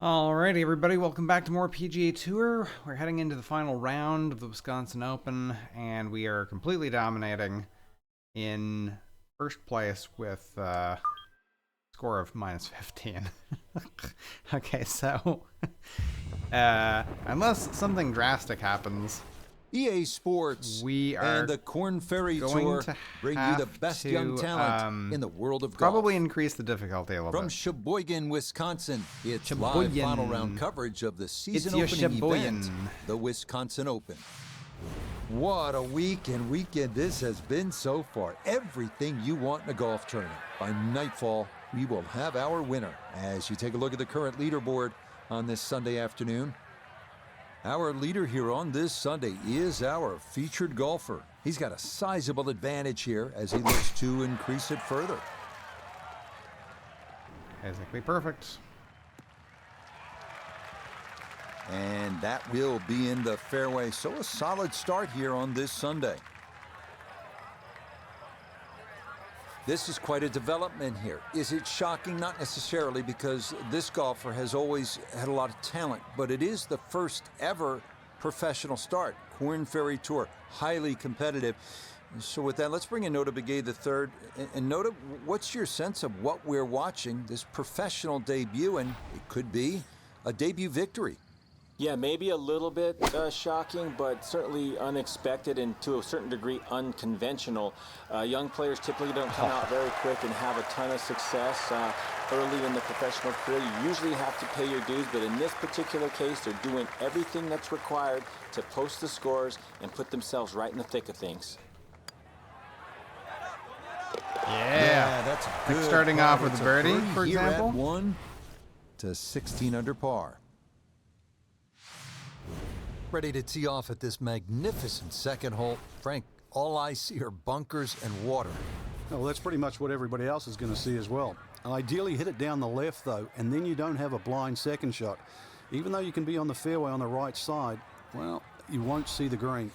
Alrighty, everybody, welcome back to more PGA Tour. We're heading into the final round of the Wisconsin Open, and we are completely dominating in first place with a score of minus 15. Okay, so unless something drastic happens, EA Sports we are and the Corn Ferry Tour bring you the best young talent in the world of golf. Probably increase the difficulty a little From bit. Sheboygan, Wisconsin, it's live final round coverage of the season opening event, the Wisconsin Open. What a week and weekend this has been so far. Everything you want in a golf tournament. By nightfall, we will have our winner. As you take a look at the current leaderboard on this Sunday afternoon, our leader here on this Sunday is our featured golfer. He's got a sizable advantage here as he looks to increase it further. Basically perfect. And that will be in the fairway. So a solid start here on this Sunday. This is quite a development here. Is it shocking? Not necessarily, because this golfer has always had a lot of talent, but it is the first ever professional start. Corn Ferry Tour, highly competitive. So with that, let's bring in Nota Begay III. And Nota, what's your sense of what we're watching, this professional debut, and it could be a debut victory? Yeah, maybe a little bit shocking, but certainly unexpected and to a certain degree unconventional. Young players typically don't come out very quick and have a ton of success early in the professional career. You usually have to pay your dues, but in this particular case, they're doing everything that's required to post the scores and put themselves right in the thick of things. Yeah, that's like good. Starting off with a birdie, for here example. At 1 to 16 under par. Ready to tee off at this magnificent second hole. Frank, all I see are bunkers and water. Well, that's pretty much what everybody else is going to see as well. Ideally, hit it down the left, though, and then you don't have a blind second shot. Even though you can be on the fairway on the right side, well, you won't see the green.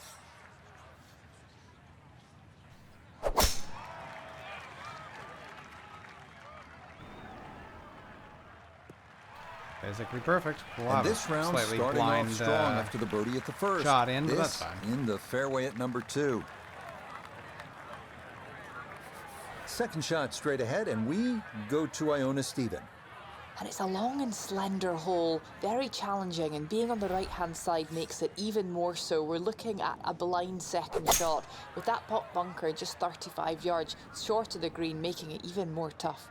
Basically perfect. And this round slightly starting blind off strong after the birdie at the first. shot in, but this that's fine. In the fairway at number 2. Second shot straight ahead, and we go to Iona Stephen. And it's a long and slender hole, very challenging, and being on the right-hand side makes it even more so. We're looking at a blind second shot, with that pot bunker just 35 yards short of the green, making it even more tough.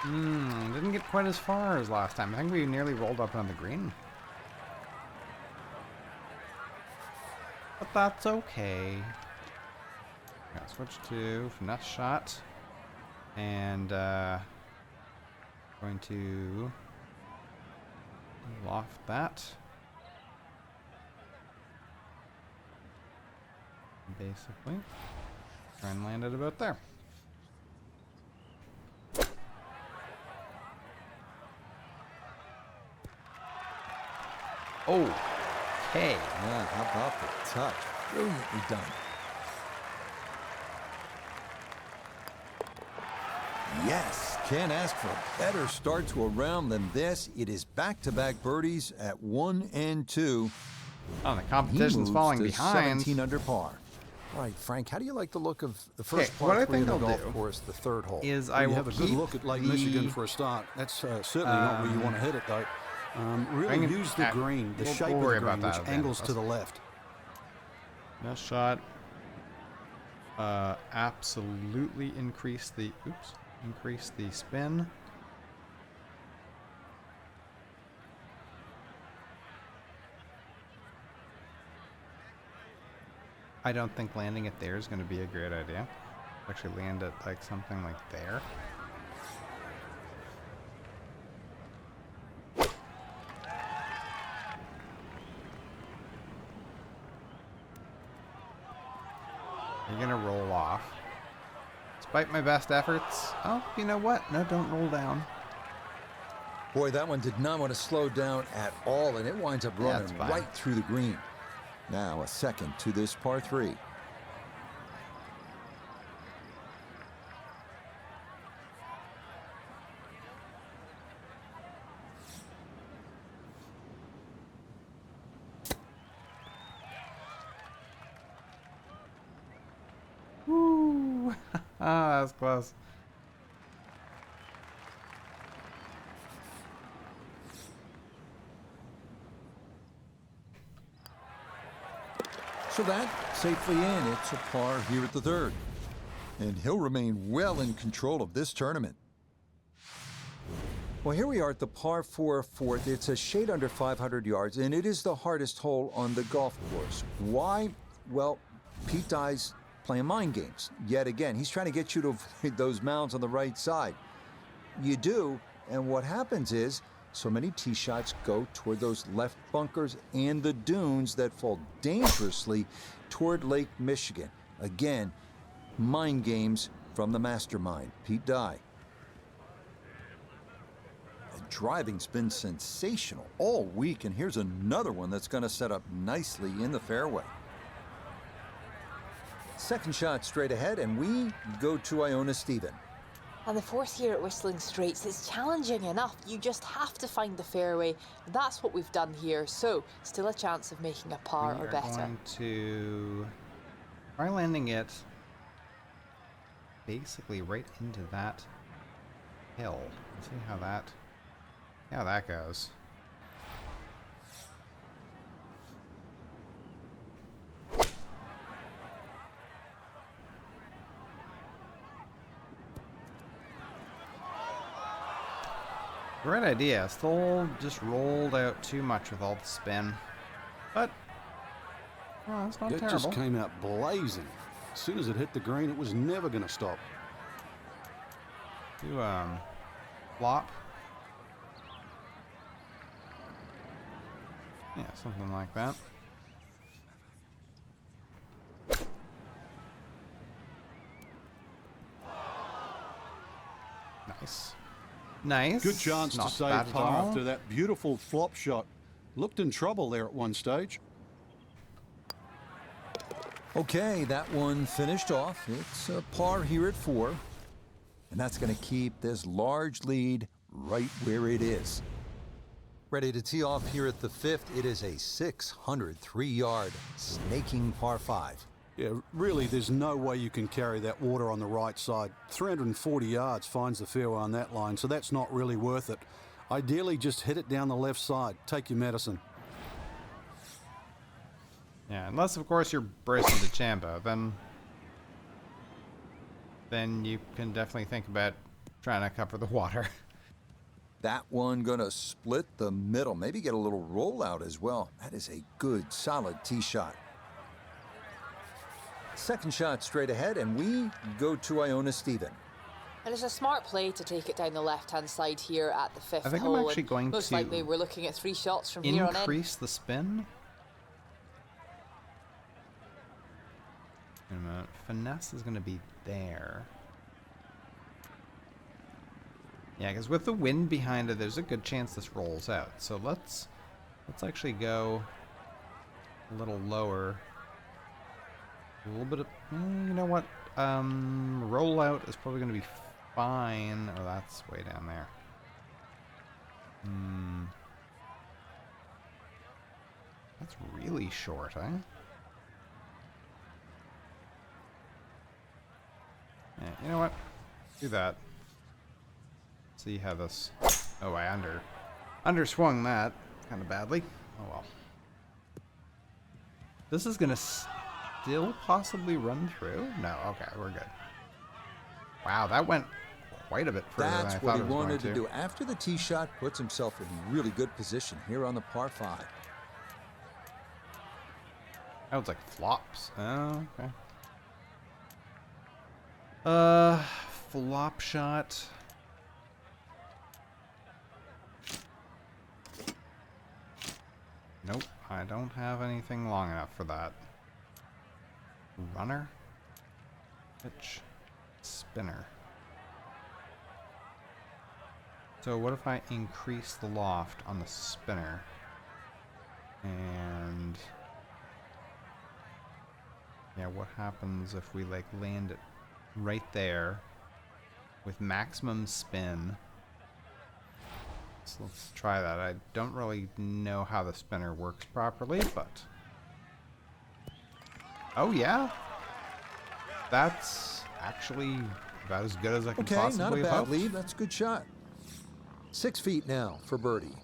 Didn't get quite as far as last time. I think we nearly rolled up on the green. But that's okay. Got to switch to finesse shot. And going to loft that. Basically. Try and land it about there. Okay. Yeah, how about the touch? Brilliantly done. Yes, can't ask for a better start to a round than this. It is back-to-back birdies at 1 and 2. Oh, the competition's falling behind. 17 under par. All right, Frank, how do you like the look of the first what I par 3 think of the I'll golf do course, the third hole? Is I will have a good keep look at Lake the, Michigan for a start. That's certainly not where you want to hit it, though. Really use the green, the shape of the green, which angles to the left. That shot absolutely increase the spin. I don't think landing it there is going to be a great idea. Actually land it like something like there. You're gonna roll off. Despite my best efforts. Oh, you know what? No, don't roll down. Boy, that one did not want to slow down at all, and it winds up running right through the green. Now a second to this par 3. Ah, that's close. So that safely in. It's a par here at the third. And he'll remain well in control of this tournament. Well, here we are at the par 4 fourth. It's a shade under 500 yards, and it is the hardest hole on the golf course. Why? Well, Pete Dye's playing mind games. Yet again, he's trying to get you to avoid those mounds on the right side. You do, and what happens is so many tee shots go toward those left bunkers and the dunes that fall dangerously toward Lake Michigan. Again, mind games from the mastermind, Pete Dye. The driving's been sensational all week, and here's another one that's going to set up nicely in the fairway. Second shot straight ahead, and we go to Iona Stephen. And the fourth here at Whistling Straits is challenging enough. You just have to find the fairway. That's what we've done here. So, still a chance of making a par or better. We are going to try landing it basically right into that hill. Let's see how that goes. Great idea. Still just rolled out too much with all the spin. But, well, it's not terrible. It just came out blazing. As soon as it hit the green, it was never going to stop. Do, flop. Yeah, something like that. Nice. Nice. Good chance to save par after that beautiful flop shot. Looked in trouble there at one stage. Okay, that one finished off. It's a par here at 4. And that's going to keep this large lead right where it is. Ready to tee off here at the 5th. It is a 603-yard snaking par 5. Yeah, really, there's no way you can carry that water on the right side. 340 yards finds the fairway on that line, so that's not really worth it. Ideally, just hit it down the left side. Take your medicine. Yeah, unless, of course, you're Bryson DeChambeau, then you can definitely think about trying to cover the water. That one going to split the middle. Maybe get a little rollout as well. That is a good, solid tee shot. Second shot straight ahead, and we go to Iona Stephen. And it's a smart play to take it down the left-hand side here at the 5th hole. I think I'm actually going most to likely we're looking at 3 shots from here on in. Increase the spin. Wait a minute. Finesse is going to be there. Yeah, because with the wind behind it, there's a good chance this rolls out. So let's actually go a little lower. A little bit of, you know what? Rollout is probably going to be fine. Oh, that's way down there. That's really short, eh? Yeah, you know what? Do that. See how this... Oh, I underswung that kind of badly. Oh, well. This is going to still possibly run through? No, okay, we're good. Wow, that went quite a bit further than I thought it was going to. That's what he wanted to do. After the tee shot, puts himself in really good position here on the par 5. That was like flops. Oh, okay. Flop shot. Nope, I don't have anything long enough for that. Runner, pitch, spinner. So what if I increase the loft on the spinner? And yeah, what happens if we like land it right there with maximum spin? So let's try that. I don't really know how the spinner works properly, but... Oh, yeah? That's actually about as good as I can Okay, possibly not a hope. bad lead. That's a good shot. 6 feet now for birdie.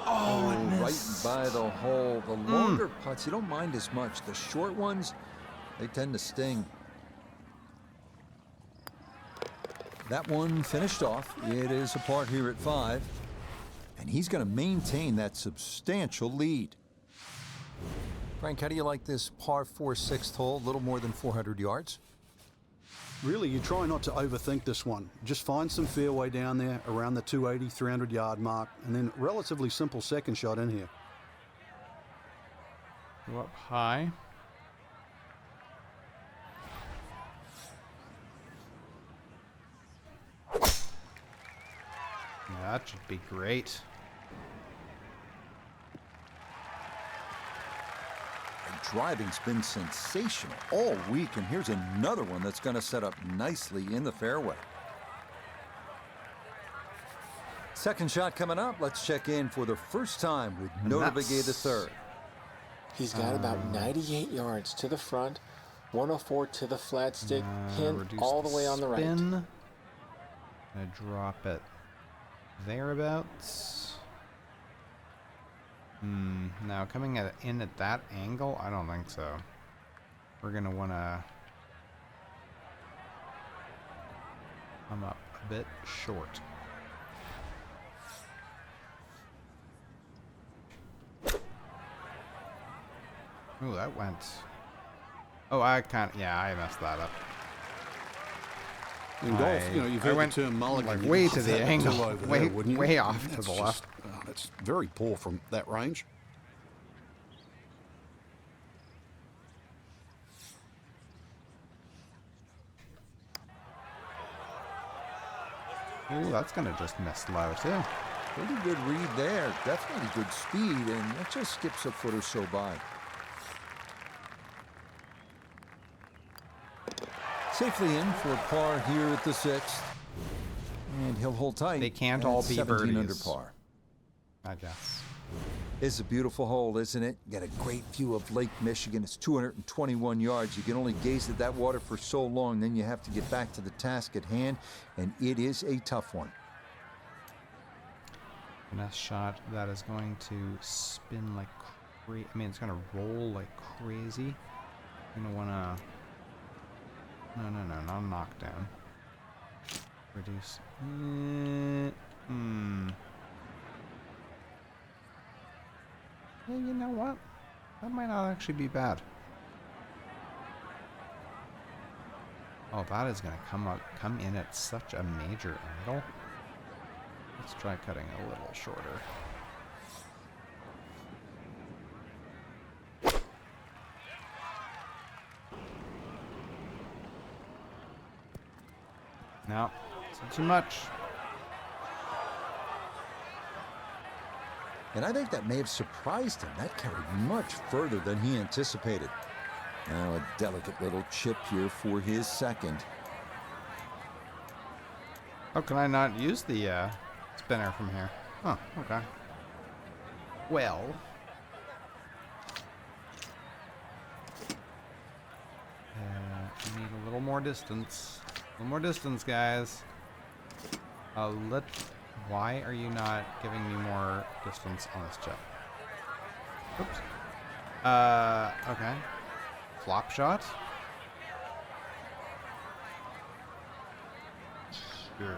Oh, it Right missed. by the hole. The longer putts, you don't mind as much. The short ones, they tend to sting. That one finished off. It is a par here at 5. And he's going to maintain that substantial lead. Frank, how do you like this par 4 6th hole? A little more than 400 yards. Really, you try not to overthink this one. Just find some fairway down there around the 280, 300 yard mark, and then relatively simple second shot in here. Go up high. Yeah, that should be great. Driving's been sensational all week, and here's another one that's going to set up nicely in the fairway. Second shot coming up. Let's check in for the first time with Notavigay III. He's got about 98 yards to the front, 104 to the flat stick, pin all the way on the right. Gonna drop it thereabouts. Now coming in at that angle, I don't think so. We're gonna wanna come up a bit short. Ooh, that went. Oh, I messed that up. In golf, you've heard the term mulligan. Like way to the angle, There, way off to the left. That's very poor from that range. Ooh, that's gonna just miss low too. Pretty good read there. Definitely good speed, and that just skips a foot or so by. Safely in for par here at the 6th. And he'll hold tight. They can't all be 17 birdies. under par. I guess. It's a beautiful hole, isn't it? You got a great view of Lake Michigan. It's 221 yards. You can only gaze at that water for so long, then you have to get back to the task at hand, and it is a tough one. Finesse shot that is going to spin like crazy. I mean, it's gonna roll like crazy. You're gonna wanna. No, not a knockdown. Reduce. Yeah, you know what? That might not actually be bad. Oh, that is gonna come in at such a major angle. Let's try cutting a little shorter. No, it's too much. And I think that may have surprised him. That carried much further than he anticipated. Now a delicate little chip here for his second. How can I not use the spinner from here? Oh, okay. Well. Need a little more distance. A little more distance, guys. Why are you not giving me more distance on this chip? Oops. Okay. Flop shot. Sure.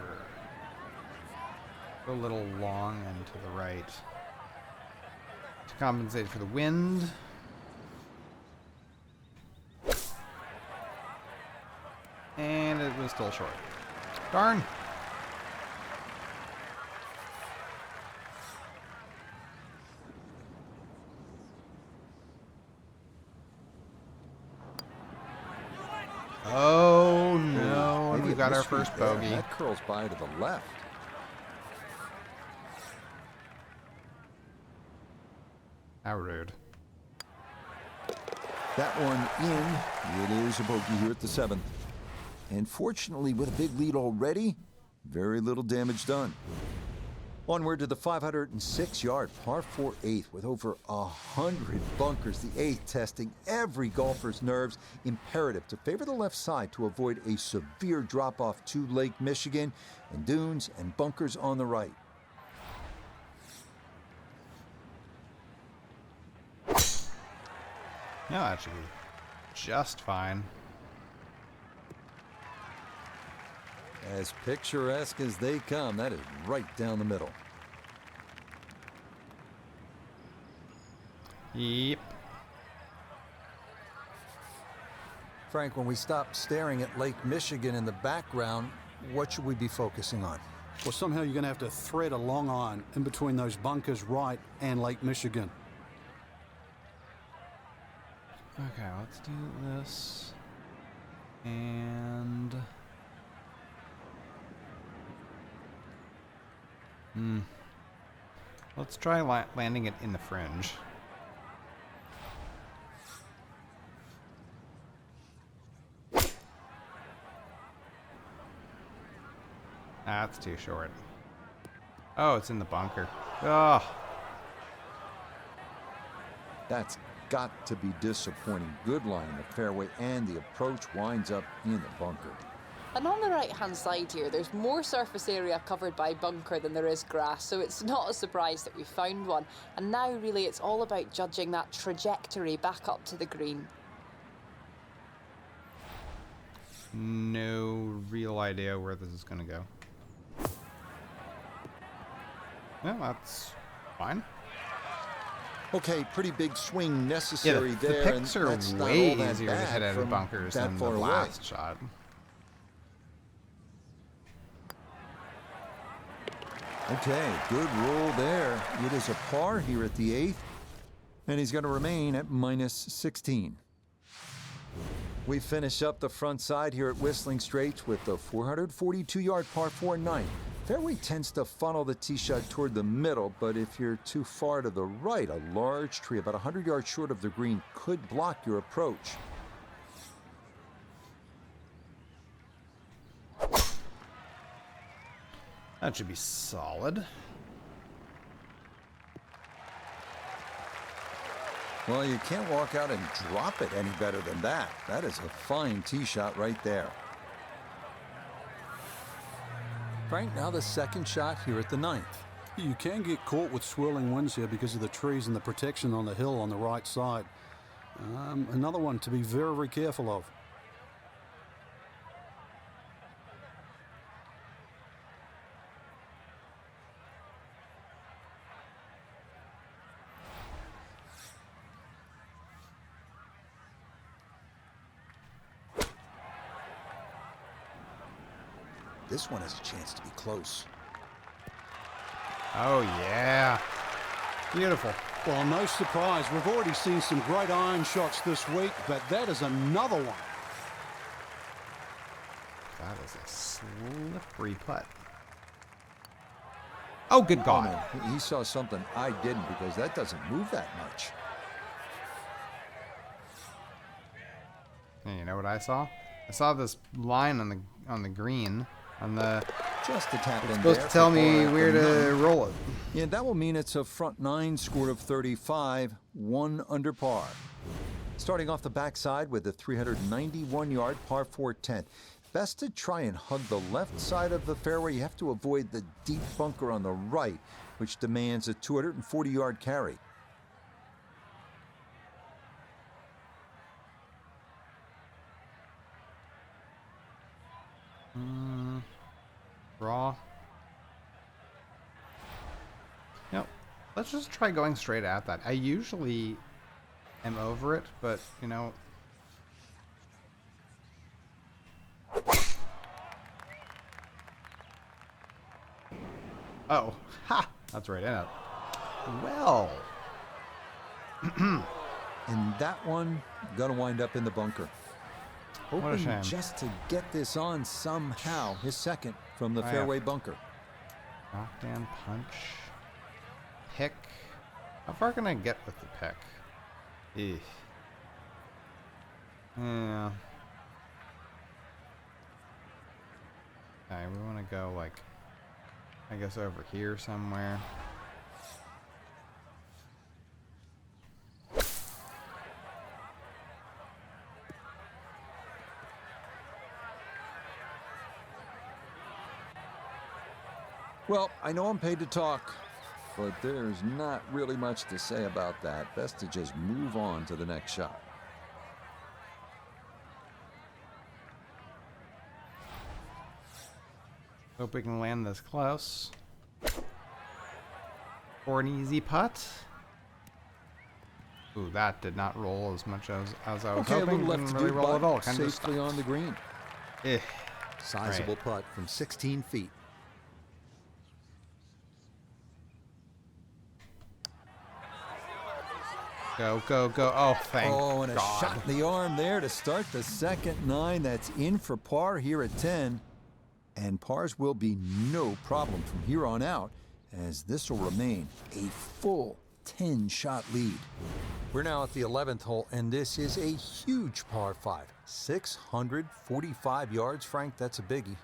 Go a little long and to the right to compensate for the wind. And it was still short. Darn. Oh no, and we got our first bogey. That curls by to the left. How rude. That one in. It is a bogey here at the 7th. And fortunately, with a big lead already, very little damage done. Onward to the 506-yard par 4 8th with over 100 bunkers. The 8th testing every golfer's nerves. Imperative to favor the left side to avoid a severe drop-off to Lake Michigan, and dunes and bunkers on the right. Yeah, that should be just fine. As picturesque as they come, that is right down the middle. Yep. Frank, when we stop staring at Lake Michigan in the background, what should we be focusing on? Well, somehow you're going to have to thread a long iron in between those bunkers right and Lake Michigan. Okay, let's do this. And... let's try landing it in the fringe. That's too short. Oh, it's in the bunker. Oh. That's got to be disappointing. Good line in the fairway, and the approach winds up in the bunker. And on the right-hand side here, there's more surface area covered by bunker than there is grass, so it's not a surprise that we found one. And now, really, it's all about judging that trajectory back up to the green. No real idea where this is going to go. Yeah, that's fine. Okay, pretty big swing necessary there. The picks are and way easier to hit out of bunkers than the last shot. Okay, good roll there. It is a par here at the 8th, and he's going to remain at -16. We finish up the front side here at Whistling Straits with the 442-yard par 4 9. Fairway tends to funnel the tee shot toward the middle, but if you're too far to the right, a large tree about 100 yards short of the green could block your approach. That should be solid. Well, you can't walk out and drop it any better than that. That is a fine tee shot right there. Frank, now the second shot here at the 9th. You can get caught with swirling winds here because of the trees and the protection on the hill on the right side. Another one to be very, very careful of. This one has a chance to be close. Oh, yeah. Beautiful. Well, no surprise. We've already seen some great iron shots this week, but that is another one. That is a slippery putt. Oh, good God. Oh, man. He saw something I didn't, because that doesn't move that much. And you know what I saw? I saw this line on the green. Just a tap in there. Supposed to tell me where to roll it. Yeah, that will mean it's a front 9 score of 35, 1 under par. Starting off the backside with a 391-yard par 4 10th. Best to try and hug the left side of the fairway. You have to avoid the deep bunker on the right, which demands a 240-yard carry. Raw. Yep. Let's just try going straight at that. I usually am over it, but, you know... Oh. Ha! That's right in it. Well. And that one gonna wind up in the bunker. What a shame. Hoping just to get this on somehow. His second from the fairway bunker. Knockdown, punch, pick. How far can I get with the pick? Eesh. Yeah. Okay, we want to go like I guess over here somewhere. Well, I know I'm paid to talk, but there's not really much to say about that. Best to just move on to the next shot. Hope we can land this close. For an easy putt. Ooh, that did not roll as much as I was Okay, hoping. a little left Didn't to really do, roll but at all. Kind of safely on the green. Sizable Right. putt from 16 feet. Go, go, go. Oh, thank and a God. shot in the arm there to start the second 9. That's in for par here at 10. And pars will be no problem from here on out, as this will remain a full 10-shot lead. We're now at the 11th hole, and this is a huge par 5. 645 yards, Frank, that's a biggie.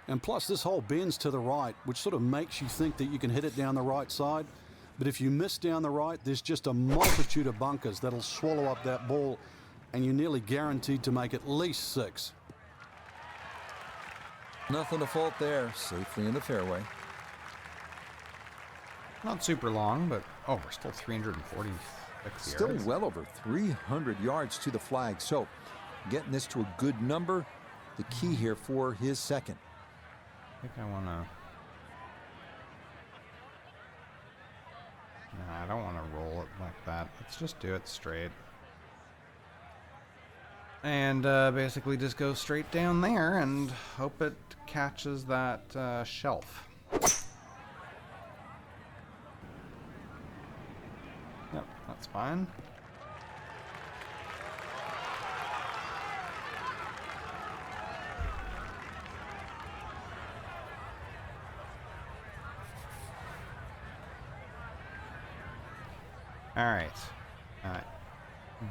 And plus, this hole bends to the right, which sort of makes you think that you can hit it down the right side. But if you miss down the right, there's just a multitude of bunkers that'll swallow up that ball, and you're nearly guaranteed to make at least 6. Nothing to fault there, safely in the fairway. Not super long, but oh, we're still 346 Still yards. well over 300 yards to the flag, so getting this to a good number, the key here for his second. I think I want to... No, I don't want to roll it like that. Let's just do it straight. And basically just go straight down there and hope it catches that shelf. Yep, that's fine. All right.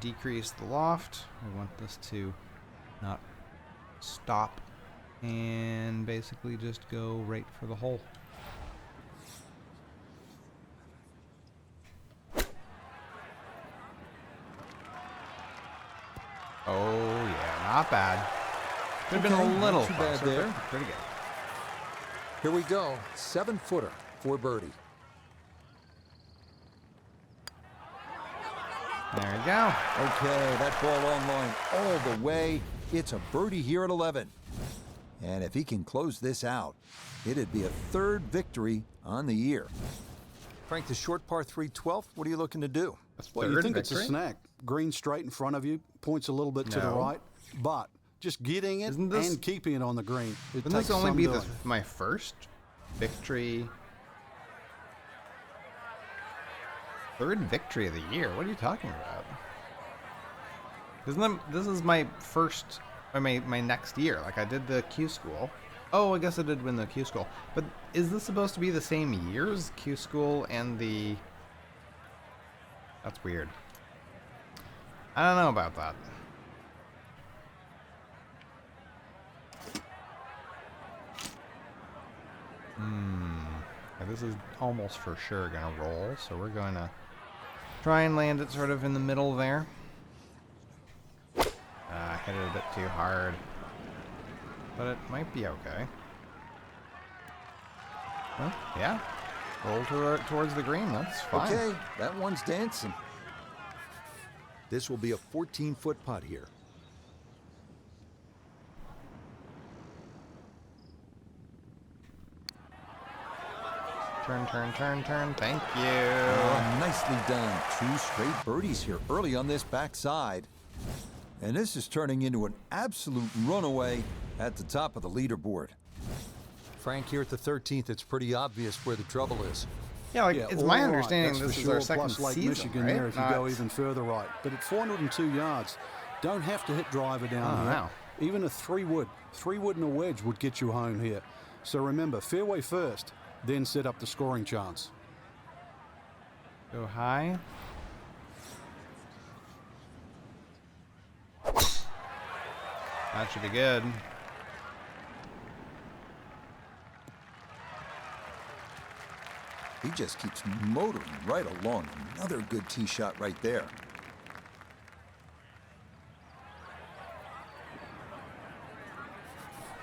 Decrease the loft. We want this to not stop and basically just go right for the hole. Oh yeah, not bad. Could have been a little not too bad closer, there. but pretty good. Here we go, 7-footer for birdie. There we go. Okay, that ball on line all the way. It's a birdie here at 11. And if he can close this out, it'd be a 3rd victory on the year. Frank, the short par 3 12th, what are you looking to do? Well, you Third think it's a victory? snack. Green straight in front of you, points a little bit to the No. right, but just getting it Isn't this- and keeping it on the green. It Wouldn't takes this only some be doing. my first victory? 3rd victory of the year? What are you talking about? This is my first, or my next year. Like, I did the Q school. Oh, I guess I did win the Q school. But is this supposed to be the same year as Q school and the... That's weird. I don't know about that. Okay, this is almost for sure gonna roll, so we're going to try and land it sort of in the middle there. Hit it a bit too hard, but it might be okay. Well, yeah, roll towards the green. That's fine. Okay, that one's dancing. This will be a 14-foot putt here. Turn, turn, turn, turn. Thank you. Nicely done. 2 straight birdies here early on this backside. And this is turning into an absolute runaway at the top of the leaderboard. Frank, here at the 13th, it's pretty obvious where the trouble is. Yeah, like it's my all right, understanding that's this for is our sure, second plus Lake season, Michigan right? there if you go even further right. But at 402 yards, don't have to hit driver down here. Wow. Even a 3-wood and a wedge would get you home here. So remember, fairway first, then set up the scoring chance. Go high. That should be good. He just keeps motoring right along. Another good tee shot right there.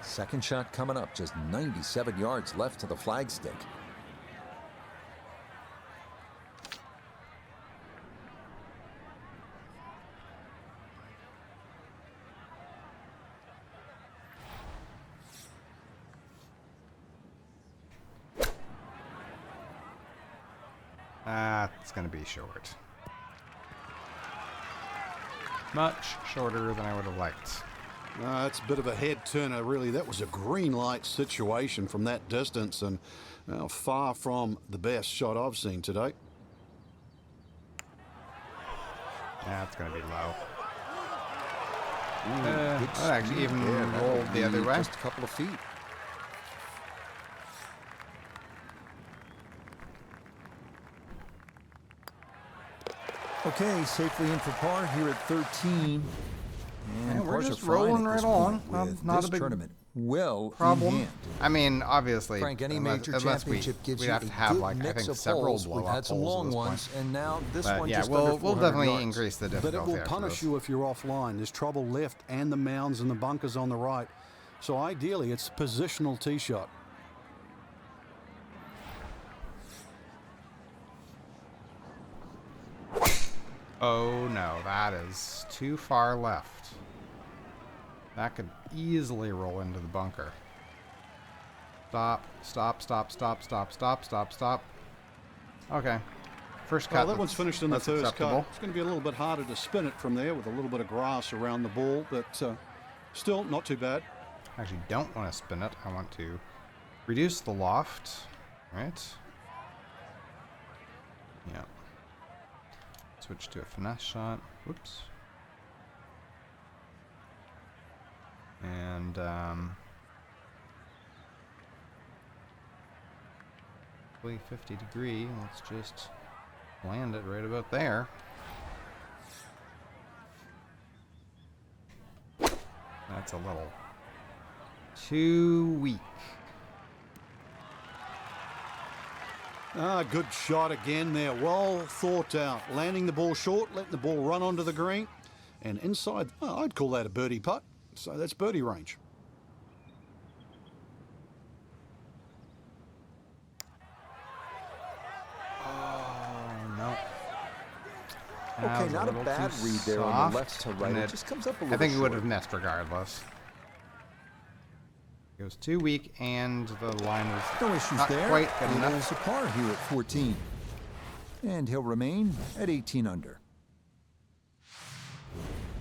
Second shot coming up, just 97 yards left to the flagstick. It's going to be short. Much shorter than I would have liked. It's a bit of a head turner, really. That was a green light situation from that distance, and far from the best shot I've seen today. Yeah, it's going to be low. Good I'd actually even there. rolled the other way. Just a couple of feet. Okay, safely in for par here at 13. And we're pars just are fine rolling at this right on. point with Not this a big tournament well problem. in hand. I mean, obviously, Frank, any unless major championship gives we'd you have a to have good like I mix think of several holes. blow We've up had some holes at long this ones, point. and now this But one yeah, just under we'll 400 definitely yards. increase the But it difficulty will after punish this. you if you're offline. There's trouble left and the mounds and the bunkers on the right. So ideally, it's a positional tee shot. Oh no, that is too far left. That could easily roll into the bunker. Stop, stop, stop, stop, stop, stop, stop, stop. Okay. First cut. Well, that one's finished in the first acceptable. cut. It's going to be a little bit harder to spin it from there with a little bit of grass around the ball, but still not too bad. I actually don't want to spin it. I want to reduce the loft. Right? Yeah. Switch to a finesse shot. Whoops. And, 50 degree. Let's just land it right about there. That's a little too weak. Good shot again there. Well thought out. Landing the ball short, letting the ball run onto the green. And inside, well, I'd call that a birdie putt. So that's birdie range. Okay, not a bad read there on the left to right. It just comes up a little I think it would short. have missed regardless. It was too weak, and the line was No issues not there. quite good It enough. is a par here at 14. And he'll remain at 18 under.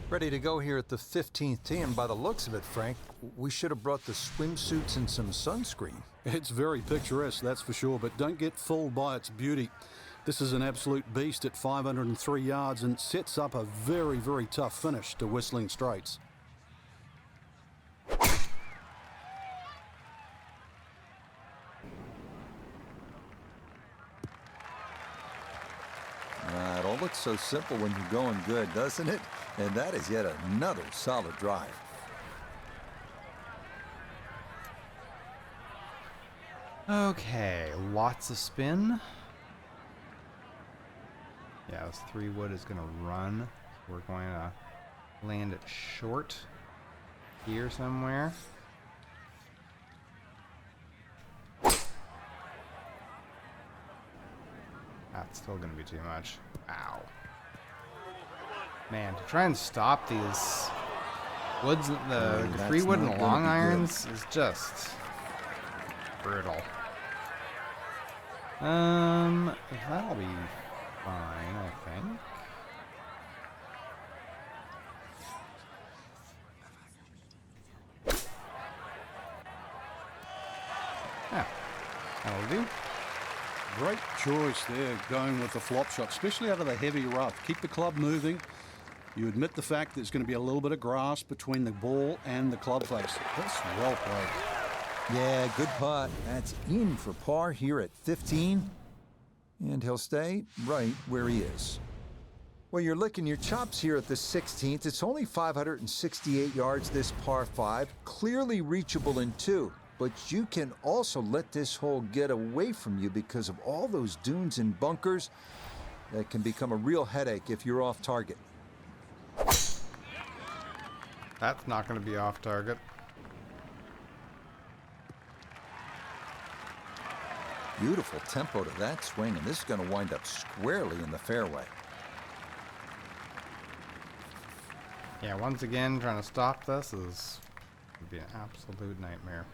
Ready to go here at the 15th tee, and by the looks of it, Frank, we should have brought the swimsuits and some sunscreen. It's very picturesque, that's for sure, but don't get fooled by its beauty. This is an absolute beast at 503 yards and sets up a very, very tough finish to Whistling Straits. It all looks so simple when you're going good, doesn't it? And that is yet another solid drive. Okay, lots of spin. Yeah, this 3-wood is going to run. We're going to land it short here somewhere. That's still going to be too much. Ow. Man, to try and stop these woods, the 3-wood and the long irons is just brutal. That'll be fine, I think. Yeah, that'll do. Great choice there, going with the flop shot, especially out of the heavy rough. Keep the club moving. You admit the fact that there's going to be a little bit of grass between the ball and the club face. That's well played. Yeah, good putt. That's in for par here at 15. And he'll stay right where he is. Well, you're licking your chops here at the 16th. It's only 568 yards this par 5, clearly reachable in 2. but you can also let this hole get away from you because of all those dunes and bunkers that can become a real headache if you're off target. That's not going to be off target. Beautiful tempo to that swing, and this is going to wind up squarely in the fairway. Yeah, once again, trying to stop this is would be an absolute nightmare.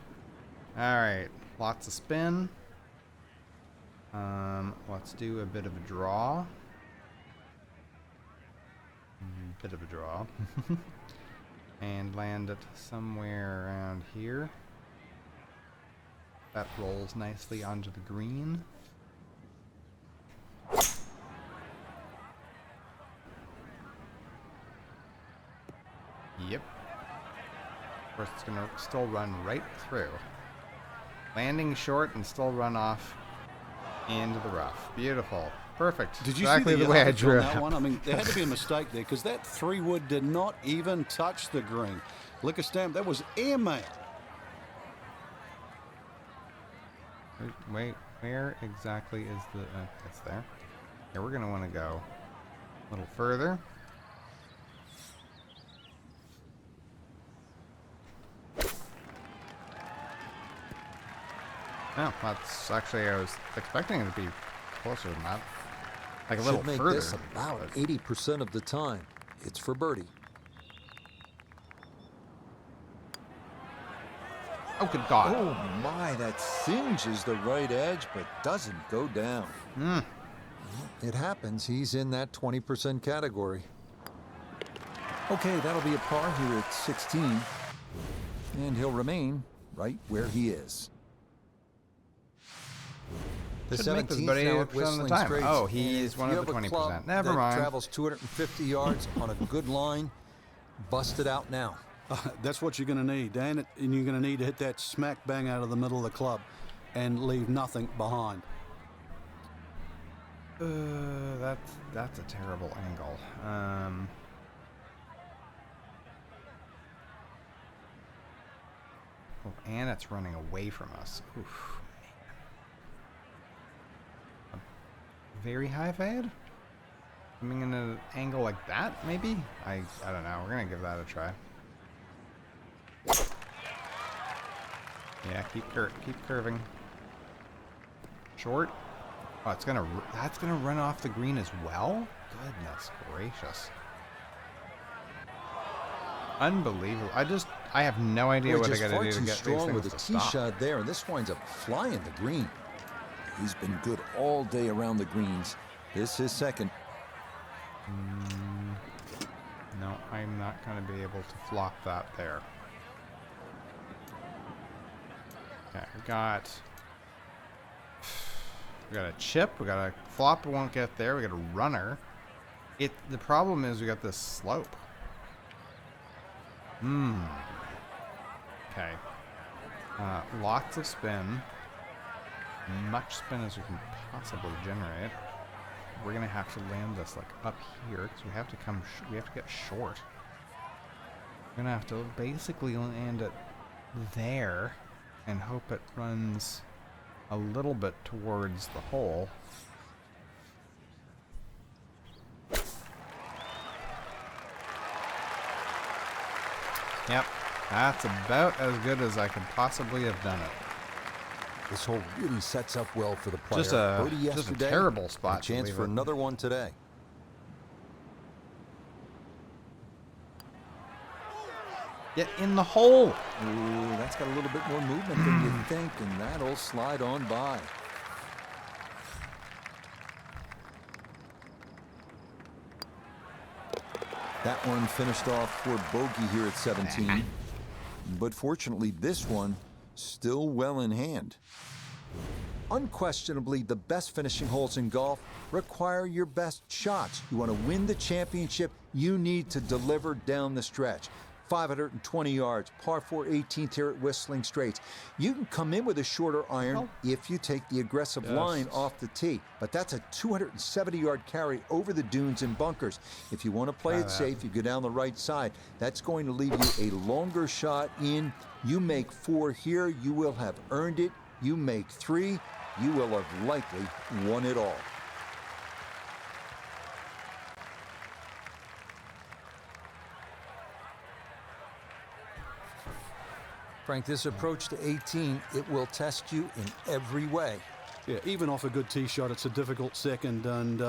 Alright, lots of spin. Let's do a bit of a draw. Bit of a draw. And land it somewhere around here. That rolls nicely onto the green. Yep. Of course, it's going to still run right through. Landing short and still run off into the rough. Beautiful. Perfect. Did you exactly see the way I drew that it. one? I mean, there had to be a mistake there because that 3-wood did not even touch the green. Lick a stamp, that was airmail. Wait, where exactly is the... it's there. Yeah, we're going to want to go a little further. No, that's actually, I was expecting it to be closer than that. Like a little Should make further. this about 80% of the time. It's for birdie. Oh, good God. Oh my, that singes the right edge, but doesn't go down. It happens. He's in that 20% category. Okay, that'll be a par here at 16. And he'll remain right where he is. The Should make this 17th about now at 80% of the Whistling time. Straits. Oh, he's If one you of the have a 20%. club Never that mind. Travels 250 yards on a good line. Bust it out now. That's what you're going to need, Dan. And you're going to need to hit that smack bang out of the middle of the club and leave nothing behind. That's a terrible angle. Oh, and it's running away from us. Oof. A very high fade? Coming in an angle like that, maybe? I don't know. We're gonna give that a try. Yeah, keep curving. Short. Oh, that's gonna run off the green as well? Goodness gracious. Unbelievable. I have no idea what I gotta do to get these things with to a tee stop. shot there, and this winds up flying the green. He's been good all day around the greens. This is second. No, I'm not gonna be able to flop that there. Okay, we got a chip, we got a flop, we won't get there, we got a runner. The problem is we got this slope. Okay. Lots of spin. Much spin as we can possibly generate. We're gonna have to land this like up here because we have to we have to get short. We're gonna have to basically land it there and hope it runs a little bit towards the hole. Yep, that's about as good as I could possibly have done it. This hole really sets up well for the player. Just a Birdie terrible spot. and a chance for another one today. Get in the hole. Ooh, that's got a little bit more movement than you think, and that'll slide on by. That one finished off for bogey here at 17. But fortunately, this one still well in hand. Unquestionably, the best finishing holes in golf require your best shots. You want to win the championship, you need to deliver down the stretch. 520 yards, par 4 18th here at Whistling Straits. You can come in with a shorter iron if you take the aggressive line off the tee, but that's a 270-yard carry over the dunes and bunkers. If you want to play it safe, you go down the right side. That's going to leave you a longer shot in. You make 4 here, you will have earned it. You make 3, you will have likely won it all. Frank, this approach to 18, it will test you in every way. Yeah, even off a good tee shot, it's a difficult second, and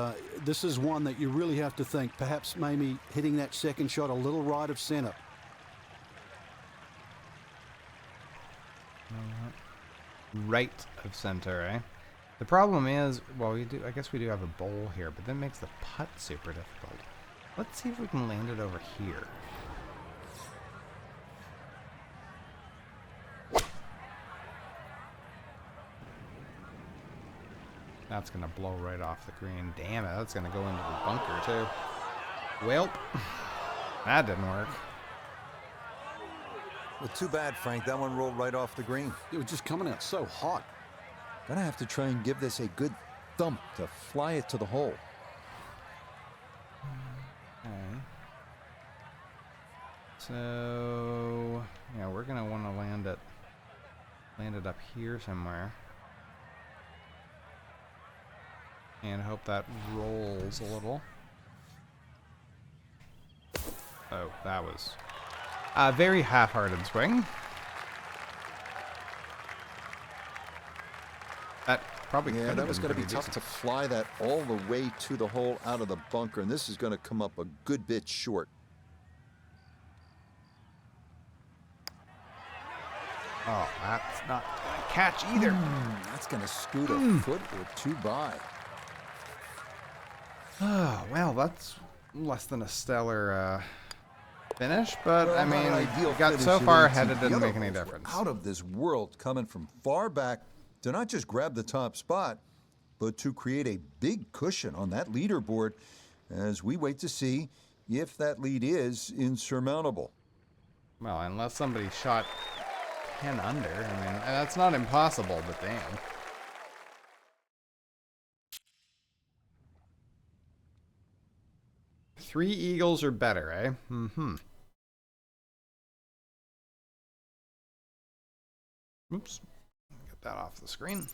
this is one that you really have to think, perhaps maybe hitting that second shot a little right of center. Right of center, eh? The problem is, well, I guess we do have a bowl here, but that makes the putt super difficult. Let's see if we can land it over here. That's going to blow right off the green. Damn it, that's going to go into the bunker, too. Welp. That didn't work. Well, too bad, Frank. That one rolled right off the green. It was just coming out so hot. Gonna have to try and give this a good thump to fly it to the hole. Okay. So, yeah, we're going to want to land it up here somewhere. And hope that rolls a little. Oh, that was a very half-hearted swing. That probably yeah, that was going to be tough to fly that all the way to the hole out of the bunker, and this is going to come up a good bit short. Oh, that's not going to catch either. That's going to scoot a foot or 2 by. Oh, well, that's less than a stellar finish, but I mean, we got so far ahead it didn't make any difference. Out of this world, coming from far back to not just grab the top spot, but to create a big cushion on that leaderboard as we wait to see if that lead is insurmountable. Well, unless somebody shot 10 under, I mean, that's not impossible, but damn. Three eagles or better, eh? Mm-hmm. Oops. Get that off the screen.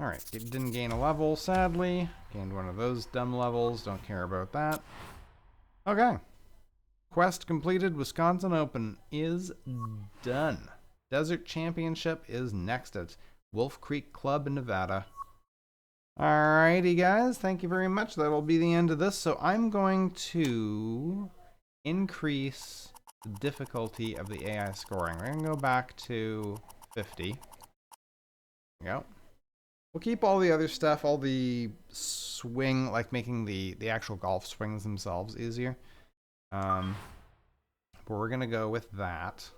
Alright, it didn't gain a level, sadly. Gained one of those dumb levels. Don't care about that. Okay. Quest completed. Wisconsin Open is done. Desert Championship is next at Wolf Creek Club in Nevada. Alrighty, guys. Thank you very much. That'll be the end of this. So I'm going to increase the difficulty of the AI scoring. We're going to go back to 50. There we go. We'll keep all the other stuff, all the swing, like making the actual golf swings themselves easier. But we're going to go with that.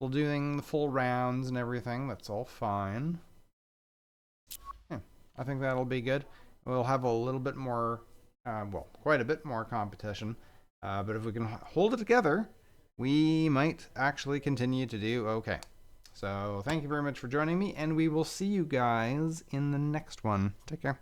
We'll doing the full rounds and everything. That's all fine. Yeah, I think that'll be good. We'll have a little bit more, well, quite a bit more competition. But if we can hold it together, we might actually continue to do okay. So thank you very much for joining me, and we will see you guys in the next one. Take care.